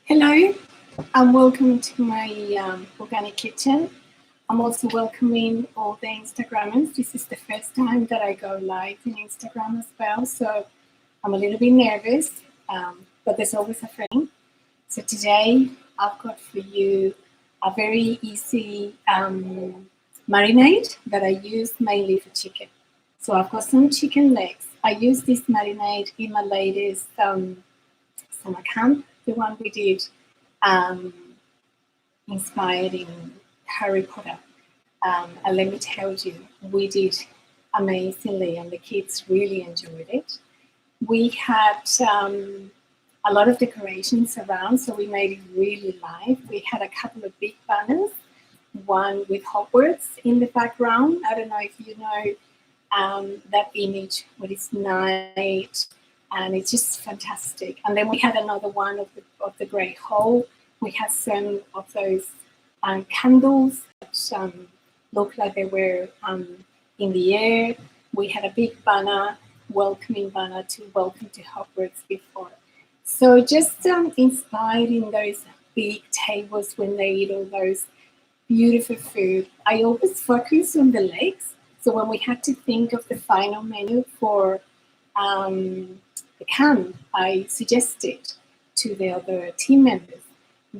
Hello, and welcome to my organic kitchen. I'm also welcoming all the Instagrammers. This is the first time that I go live in Instagram as well, so I'm a little bit nervous, but there's always a friend. So today I've got for you a very easy marinade that I use mainly for chicken. So I've got some chicken legs. I used this marinade in my latest summer camp, the one we did inspired in Harry Potter. And let me tell you, we did amazingly and the kids really enjoyed it. We had a lot of decorations around, so we made it really live. We had a couple of big banners, one with Hogwarts in the background. I don't know if you know that image with its night, and it's just fantastic. And then we had another one of the Great Hall. We had some of those candles that looked like they were in the air. We had a big banner, welcoming banner to welcome to Hogwarts before. So just inspired in those big tables when they eat all those beautiful food. I always focus on the legs. So when we had to think of the final menu for the camp, I suggested to the other team members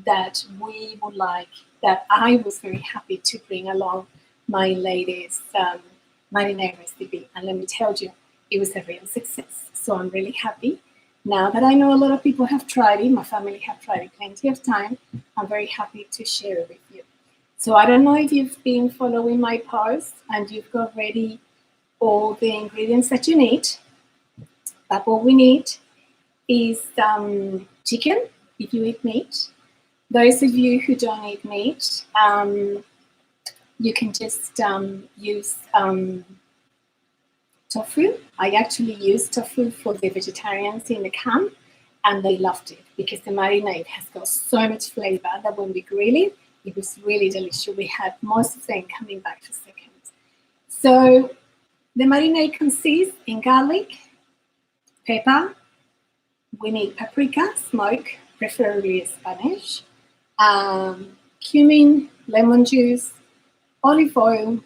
that we would like, that I was very happy to bring along my latest marinade recipe. And let me tell you, it was a real success. So I'm really happy. Now that I know a lot of people have tried it, my family have tried it plenty of time, I'm very happy to share it with you. So I don't know if you've been following my posts and you've got ready all the ingredients that you need. But what we need is chicken, if you eat meat. Those of you who don't eat meat, you can just use tofu. I actually used tofu for the vegetarians in the camp, and they loved it because the marinade has got so much flavor that when we grill it, it was really delicious. We had most of them coming back for seconds. So the marinade consists in garlic, pepper. We need paprika, smoked, preferably Spanish, cumin, lemon juice, olive oil,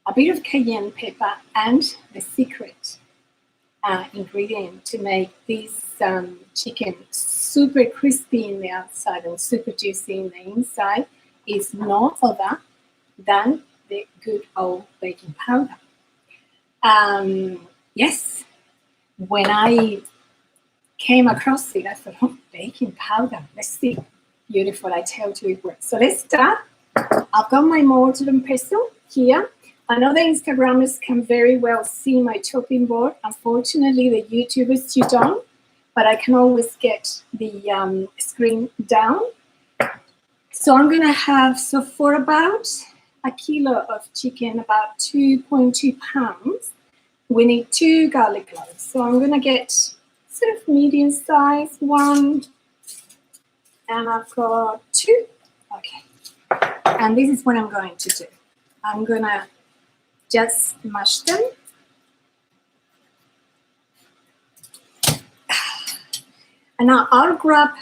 a bit of cayenne pepper, and the secret ingredient to make this chicken super crispy in the outside and super juicy in the inside is no other than the good old baking powder. Yes, when I came across it, I thought, oh, baking powder, let's see. Beautiful, I tell you it works. So let's start. I've got my mortar and pestle here. I know the Instagrammers can very well see my chopping board. Unfortunately, the YouTubers, you don't, but I can always get the screen down. So I'm gonna have, so for about a kilo of chicken, about 2.2 pounds, we need 2 garlic cloves. So I'm gonna get sort of medium size one, and I've got 2. Okay, and this is what I'm going to do. I'm gonna just mash them. And now I'll grab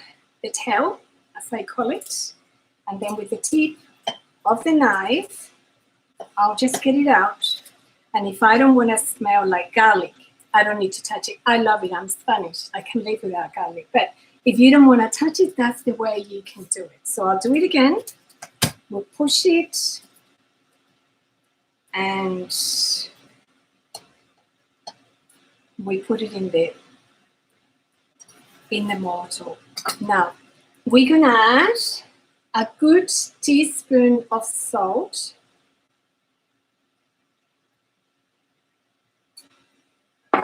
the tail, as I call it, and then with the tip of the knife, I'll just get it out. And if I don't want to smell like garlic, I don't need to touch it. I love it. I'm Spanish. I can live without garlic. But if you don't want to touch it, that's the way you can do it. So I'll do it again. We'll push it. And we put it in the mortar. Now, we're going to add a good teaspoon of salt.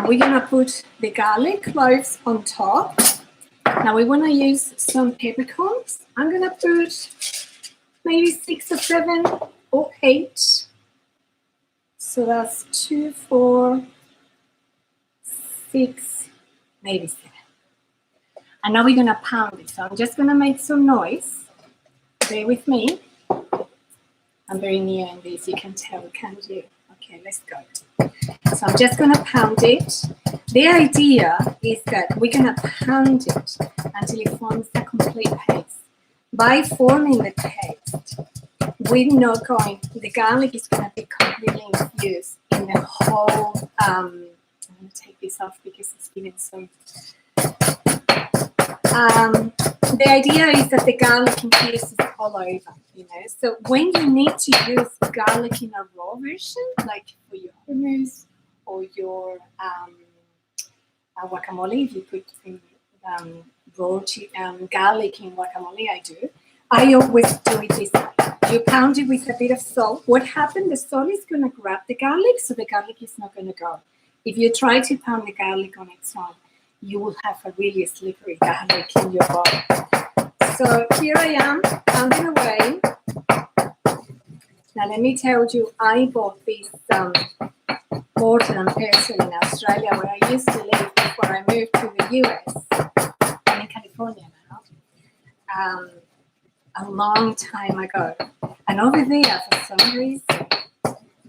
We're going to put the garlic cloves on top. Now we want to use some peppercorns. I'm going to put maybe 6 or 7 or 8. So that's 2, 4, 6, maybe 7. And now we're going to pound it. So I'm just going to make some noise. Bear with me. I'm very near in this, you can tell, can't you? Okay, let's go. So I'm just going to pound it. The idea is that we're going to pound it until it forms a complete paste. By forming the paste, we're not going, the garlic is going to be completely infused in the whole, I'm going to take this off because it's giving some. The idea is that the garlic infuses all over, you know. So when you need to use garlic in a raw version, like for your hummus or your guacamole, if you put raw garlic in guacamole, I always do it this way. You pound it with a bit of salt. What happened? The salt is going to grab the garlic, so the garlic is not going to go. If you try to pound the garlic on its own, you will have a really slippery garlic in your bowl. So here I am, pounding away. Now let me tell you, I bought this mortar and pestle in Australia, where I used to live before I moved to the US. I'm in California now. A long time ago. And over there, for some reason,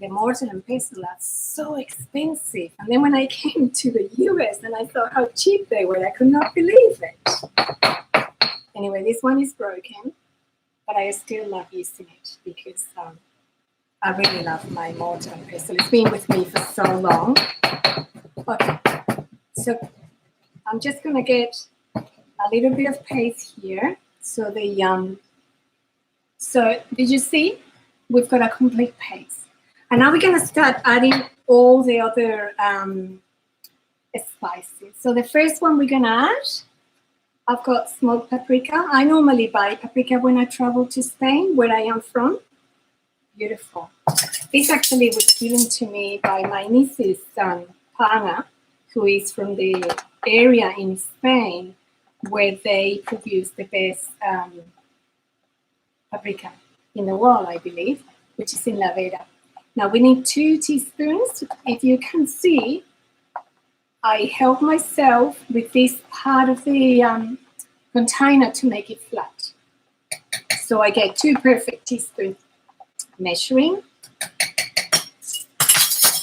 the mortar and pestle are so expensive. And then when I came to the US and I saw how cheap they were, I could not believe it. Anyway, this one is broken, but I still love using it because I really love my mortar and pestle. It's been with me for so long. Okay, so I'm just going to get a little bit of paste here. So so did you see? We've got a complete paste. And now we're going to start adding all the other spices. So the first one we're going to add, I've got smoked paprika. I normally buy paprika when I travel to Spain, where I am from. Beautiful. This actually was given to me by my niece's son, Pana, who is from the area in Spain where they produce the best paprika in the world, I believe, which is in La Vera. Now we need 2 teaspoons. If you can see, I help myself with this part of the container to make it flat. So I get 2 perfect teaspoons measuring.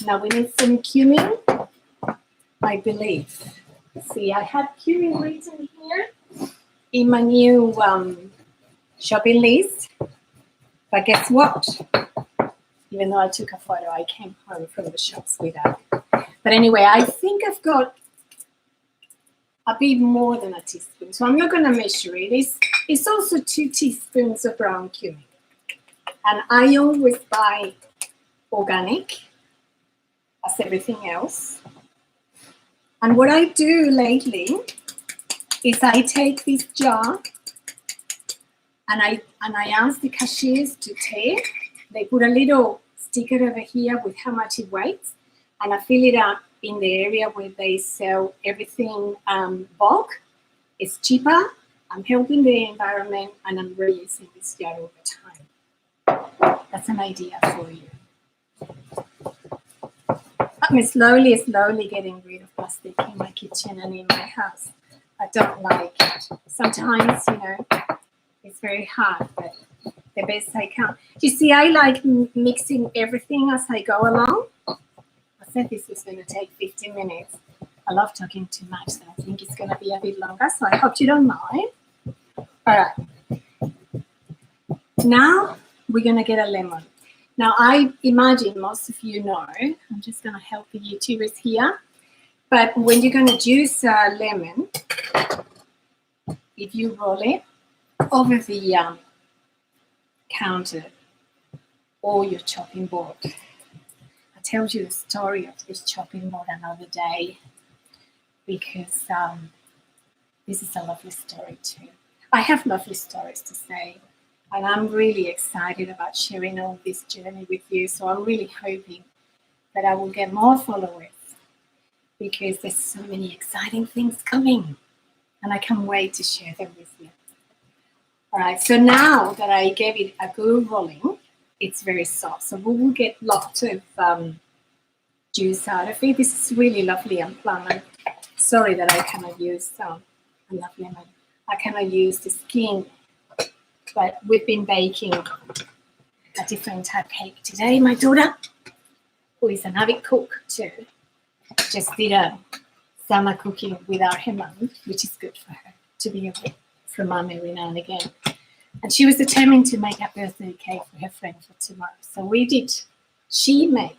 Now we need some cumin, I believe. See, I have cumin written here in my new shopping list. But guess what? Even though I took a photo, I came home from the shops without it. But anyway, I think I've got a bit more than a teaspoon. So I'm not going to measure it. It's also 2 teaspoons of brown cumin. And I always buy organic, as everything else. And what I do lately is I take this jar and I ask the cashiers to take. They put a little sticker over here with how much it weighs, and I fill it up in the area where they sell everything bulk. It's cheaper, I'm helping the environment, and I'm reusing this jar over time. That's an idea for you. I'm slowly getting rid of plastic in my kitchen and in my house. I don't like it. Sometimes, you know, it's very hard, but the best I can. You see, I like mixing everything as I go along. I said this was going to take 15 minutes. I love talking too much, so I think it's going to be a bit longer, so I hope you don't mind. All right. Now we're going to get a lemon. Now, I imagine most of you know, I'm just going to help the YouTubers here, but when you're going to juice a lemon, if you roll it over the counter or your chopping board. I'll tell you the story of this chopping board another day because this is a lovely story too. I have lovely stories to say, and I'm really excited about sharing all this journey with you. So I'm really hoping that I will get more followers because there's so many exciting things coming and I can't wait to share them with you. All right, so now that I gave it a good rolling, it's very soft. So we will get lots of juice out of it. This is really lovely and plum. I'm sorry that I cannot use, I love lemon. I cannot use the skin, but we've been baking a different type of cake today. My daughter, who is an avid cook too, just did a summer cooking without her mum, which is good for her to be away from mum every now and again. And she was determined to make a birthday cake for her friend for tomorrow. So she made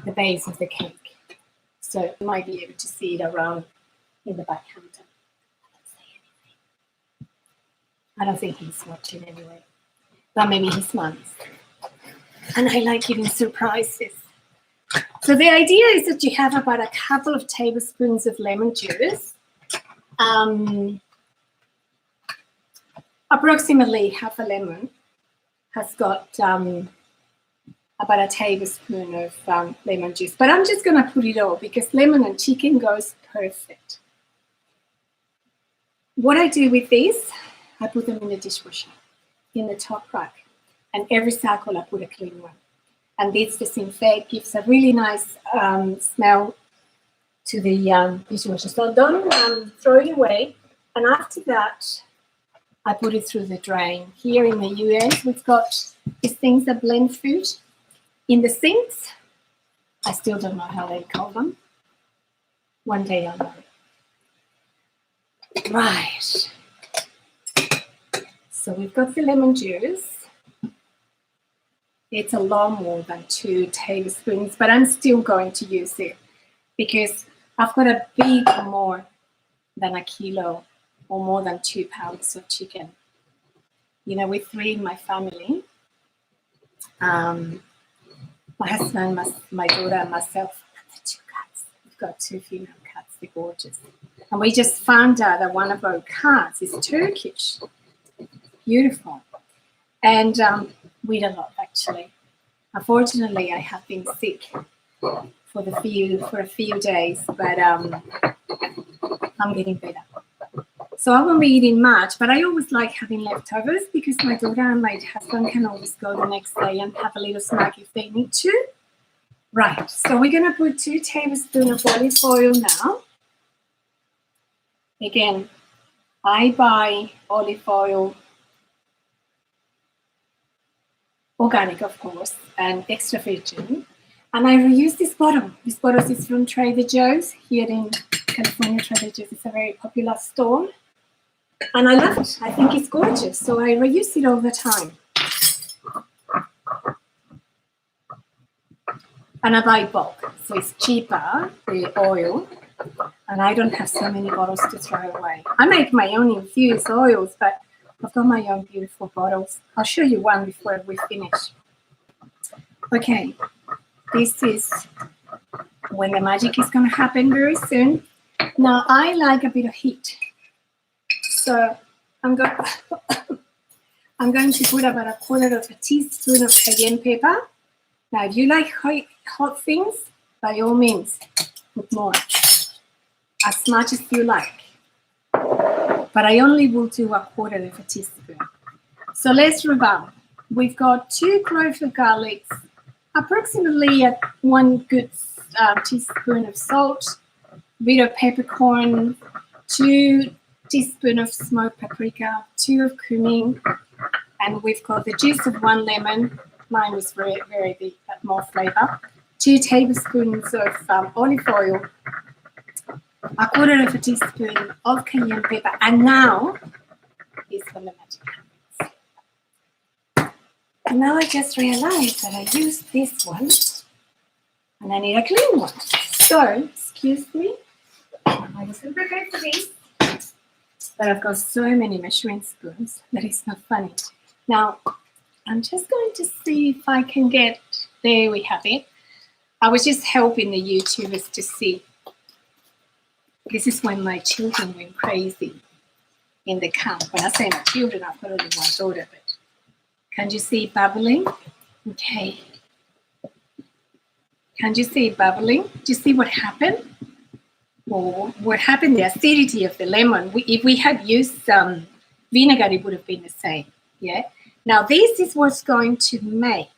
the base of the cake. So you might be able to see it around in the back counter. I don't think he's watching anyway, but maybe he smiles. And I like giving surprises. So the idea is that you have about a couple of tablespoons of lemon juice, approximately half a lemon has got about a tablespoon of lemon juice. But I'm just going to put it all because lemon and chicken goes perfect. What I do with these, I put them in the dishwasher, in the top rack. And every cycle I put a clean one. And this disinfect gives a really nice smell to the dishwasher. So don't throw it away. And after that, I put it through the drain. Here in the US, we've got these things that blend food in the sinks. I still don't know how they call them. One day I'll know. Right. So we've got the lemon juice. It's a lot more than 2 tablespoons, but I'm still going to use it because I've got a big more than a kilo or more than 2 pounds of chicken. You know, we're 3 in my family. My husband, my daughter, and myself, and the 2 cats. We've got 2 female cats. They're gorgeous. And we just found out that one of our cats is Turkish. Beautiful. And we eat a lot, actually. Unfortunately, I have been sick for a few days, but I'm getting better. So I won't be eating much, but I always like having leftovers because my daughter and my husband can always go the next day and have a little snack if they need to. Right, so we're going to put 2 tablespoons of olive oil now. Again, I buy olive oil, organic, of course, and extra virgin. And I reuse this bottle. This bottle is from Trader Joe's here in California. Trader Joe's is a very popular store. And I love it. I think it's gorgeous. So I reuse it all the time. And I buy bulk. So it's cheaper, the oil. And I don't have so many bottles to throw away. I make my own infused oils, but I've got my own beautiful bottles. I'll show you one before we finish. Okay, this is when the magic is going to happen very soon. Now, I like a bit of heat. So I'm going to put about 1/4 teaspoon of cayenne pepper. Now, if you like hot things, by all means, put more, as much as you like. But I only will do 1/4 teaspoon. So let's revamp. We've got 2 cloves of garlic, approximately 1 good teaspoon of salt, a bit of peppercorn, 2 teaspoons of smoked paprika, 2 of cumin, and we've got the juice of 1 lemon. Mine was very, very big, but more flavor. 2 tablespoons of olive oil, 1/4 teaspoon of cayenne pepper, and now is when the magic happens. And now I just realized that I used this one, and I need a clean one. So, excuse me, I wasn't prepared for this, but I've got so many measuring spoons that it's not funny. Now, I'm just going to see if I can get, there we have it. I was just helping the YouTubers to see. This is when my children went crazy in the camp. When I say my children, I've got only one daughter, but can you see it bubbling? Okay. Can you see it bubbling? Do you see what happened? Or what happened, the acidity of the lemon? If we had used some vinegar, it would have been the same, yeah? Now, this is what's going to make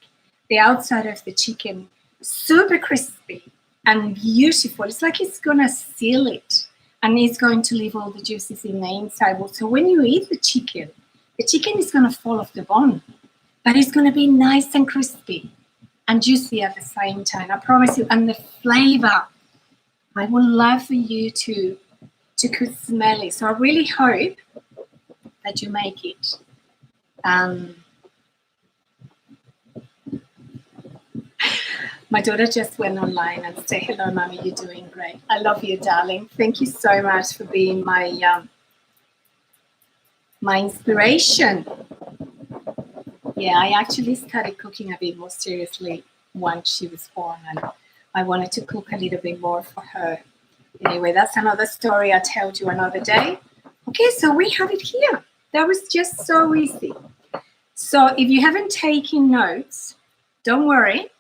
the outside of the chicken super crispy and beautiful. It's like it's going to seal it, and it's going to leave all the juices in the inside. So when you eat the chicken is going to fall off the bone, but it's going to be nice and crispy and juicy at the same time. I promise you. And the flavor, I would love for you to cook smelly. So I really hope that you make it. My daughter just went online and said, "Hello, Mommy, you're doing great. I love you, darling. Thank you so much for being my my inspiration." Yeah, I actually started cooking a bit more seriously once she was born, and I wanted to cook a little bit more for her. Anyway, that's another story I'll tell you another day. Okay, so we have it here. That was just so easy. So if you haven't taken notes, don't worry,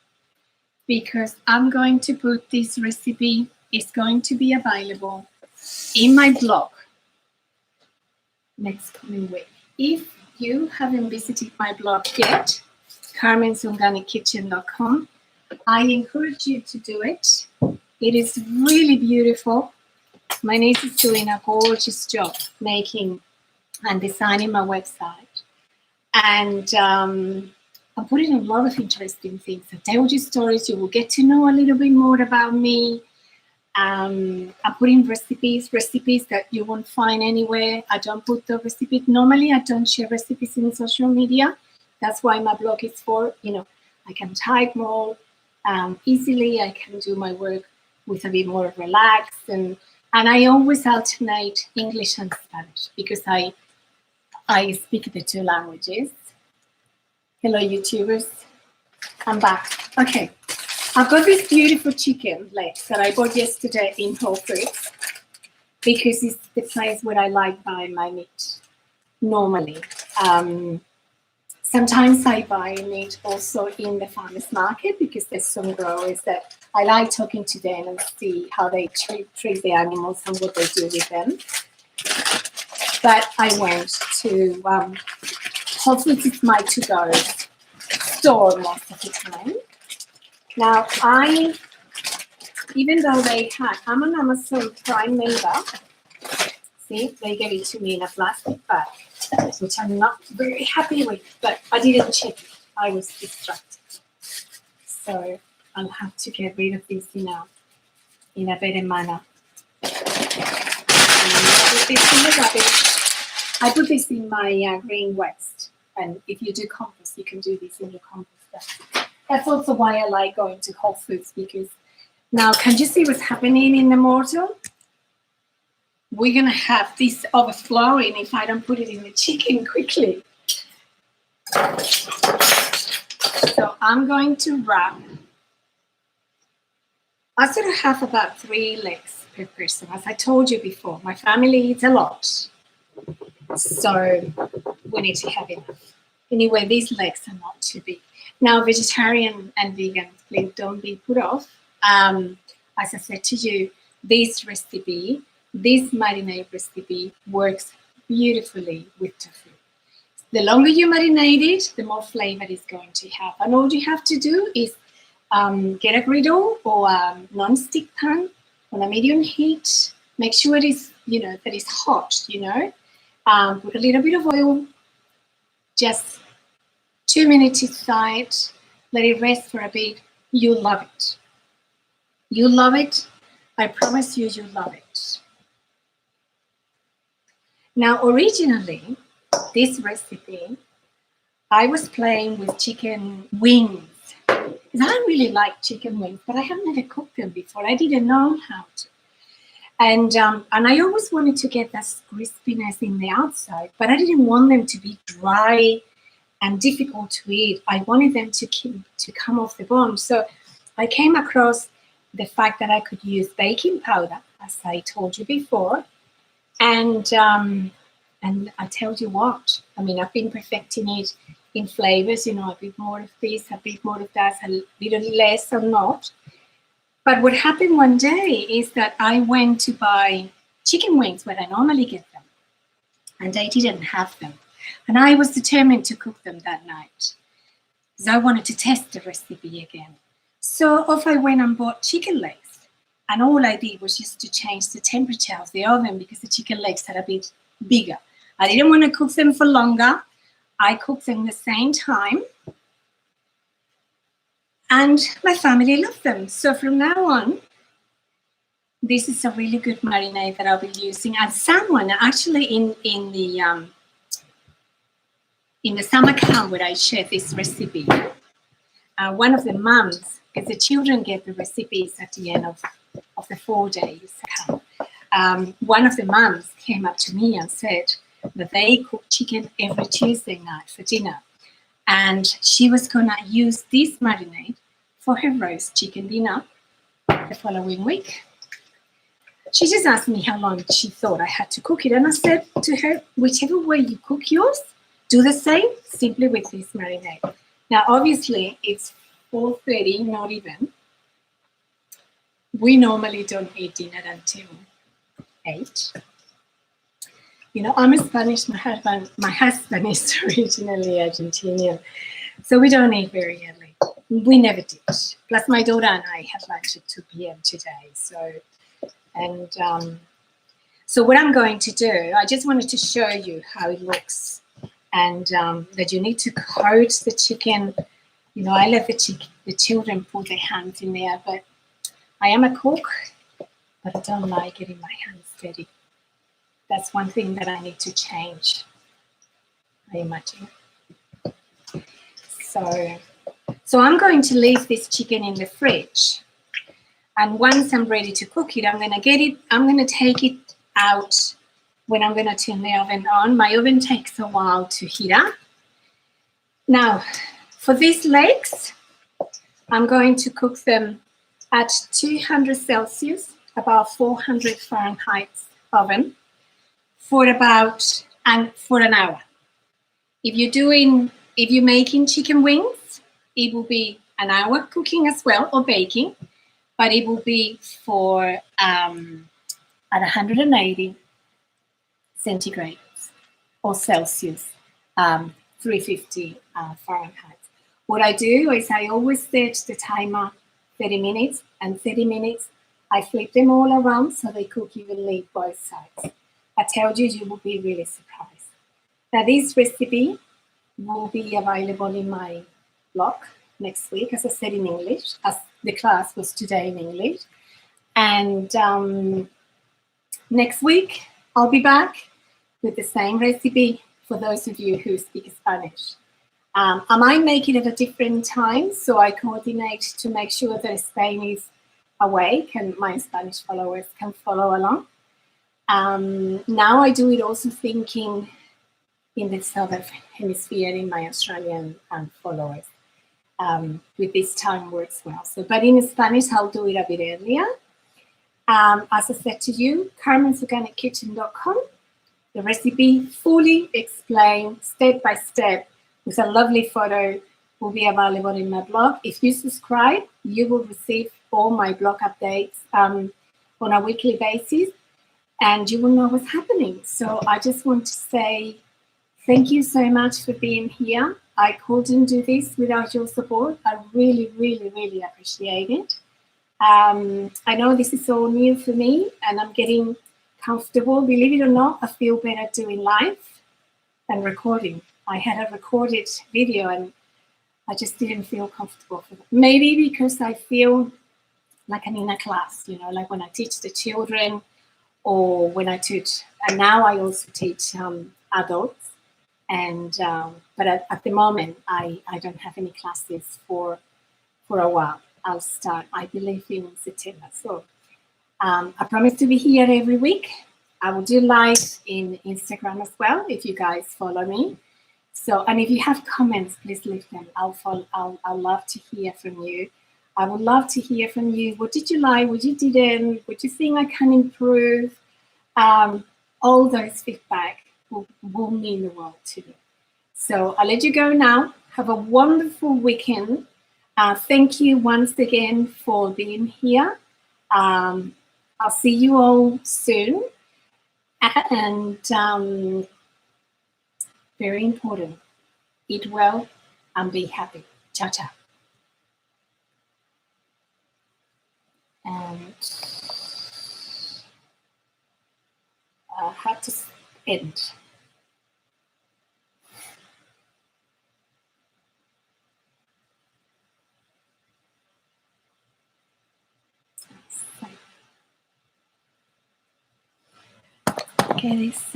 because I'm going to put this recipe, it's going to be available in my blog next coming week. If you haven't visited my blog yet, carmensorganicKitchen.com, I encourage you to do it. It is really beautiful. My niece is doing a gorgeous job making and designing my website. And I'm putting a lot of interesting things. I tell you stories, you will get to know a little bit more about me. I'm putting recipes that you won't find anywhere. I don't put the recipes. Normally, I don't share recipes in social media. That's why my blog is for, I can type more easily. I can do my work with a bit more relaxed. And I always alternate English and Spanish because I speak the two languages. Hello, YouTubers. I'm back. Okay. I've got this beautiful chicken legs that I bought yesterday in Whole Foods because it's the place where I like buying my meat normally. Sometimes I buy meat also in the farmers market because there's some growers that I like talking to them and see how they treat the animals and what they do with them. But I went to Whole Foods is my to-go store most of the time. Now, even though I'm an Amazon Prime member, see, they gave it to me in a plastic bag, which I'm not very happy with, but I didn't check it. I was distracted. So I'll have to get rid of this in a better manner. Put this in the rubbish. I put this in my green waste, and if you do compost, you can do this in your composter. That's also why I like going to Whole Foods, because now, can you see what's happening in the mortar? We're going to have this overflowing if I don't put it in the chicken quickly. So I'm going to wrap. I sort of have about 3 legs per person. As I told you before, my family eats a lot. So we need to have enough. Anyway, these legs are not too big. Now, vegetarian and vegan, please don't be put off. As I said to you, this marinade recipe works beautifully with tofu. The longer you marinate it, the more flavor it's going to have. And all you have to do is get a griddle or a non-stick pan on a medium heat. Make sure it is, that it's hot, Put a little bit of oil, just 2 minutes inside, let it rest for a bit. You'll love it. You'll love it. I promise you, you'll love it. Now, originally, this recipe, I was playing with chicken wings. Because I really like chicken wings, but I have never cooked them before. I didn't know how to. And I always wanted to get that crispiness in the outside, but I didn't want them to be dry and difficult to eat. I wanted them to come off the bone. So I came across the fact that I could use baking powder, as I told you before. And I tell you what, I've been perfecting it in flavors, a bit more of this, a bit more of that, a little less or not. But what happened one day is that I went to buy chicken wings where I normally get them, and they didn't have them. And I was determined to cook them that night because I wanted to test the recipe again. So off I went and bought chicken legs. And all I did was just to change the temperature of the oven because the chicken legs are a bit bigger. I didn't want to cook them for longer. I cooked them the same time. And my family loved them. So from now on, this is a really good marinade that I'll be using. And someone actually in the summer camp where I share this recipe, one of the mums, because the children get the recipes at the end of the 4 days camp, one of the mums came up to me and said that they cook chicken every Tuesday night for dinner. And she was going to use this marinade for her roast chicken dinner the following week. She just asked me how long she thought I had to cook it. And I said to her, whichever way you cook yours, do the same, simply with this marinade. Now, obviously, it's 4:30, not even. We normally don't eat dinner until 8. You know, I'm Spanish. My husband is originally Argentinian. So we don't eat very early. We never did. Plus, my daughter and I had lunch at 2 p.m. today. So what I'm going to do, I just wanted to show you how it looks, and that you need to coat the chicken. You know, I let the children put their hands in there, but I am a cook, but I don't like getting my hands dirty. That's one thing that I need to change, I imagine. So I'm going to leave this chicken in the fridge. And once I'm ready to cook it, I'm going to take it out when I'm going to turn the oven on. My oven takes a while to heat up. Now, for these legs, I'm going to cook them at 200 Celsius, about 400 Fahrenheit oven, for an hour. If you're making chicken wings, it will be an hour cooking as well, or baking. But it will be for at 180 centigrade or Celsius, 350 Fahrenheit. What I do is I always set the timer 30 minutes, and 30 minutes I flip them all around so they cook evenly both sides. I tell you, you will be really surprised. Now, this recipe will be available in my blog next week, as I said, in English, as the class was today in English. And next week, I'll be back with the same recipe for those of you who speak Spanish. I might make it at a different time, so I coordinate to make sure that Spain is awake and my Spanish followers can follow along. Now I do it also thinking in the Southern Hemisphere, in my Australian followers. With this time works well. But in Spanish, I'll do it a bit earlier. As I said to you, carmensorganickitchen.com. The recipe fully explained, step by step, with a lovely photo, will be available in my blog. If you subscribe, you will receive all my blog updates on a weekly basis, and you will know what's happening. So I just want to say thank you so much for being here. I couldn't do this without your support. I really, really, really appreciate it. I know this is all new for me, and I'm getting comfortable. Believe it or not, I feel better doing live than recording. I had a recorded video and I just didn't feel comfortable for that. Maybe because I feel like I'm in a class, you know, like when I teach the children, or when I teach, and now I also teach adults. And but at the moment, I don't have any classes for a while. I'll start, I believe, in September. So I promise to be here every week. I will do live in Instagram as well, if you guys follow me. So, and if you have comments, please leave them. I'll love to hear from you. I would love to hear from you. What did you like? What you didn't? What you think I can improve? All those feedback will mean the world to me. So I'll let you go now. Have a wonderful weekend. Thank you once again for being here. I'll see you all soon. And very important, eat well and be happy. Ciao, ciao. And I have to end. Okay, this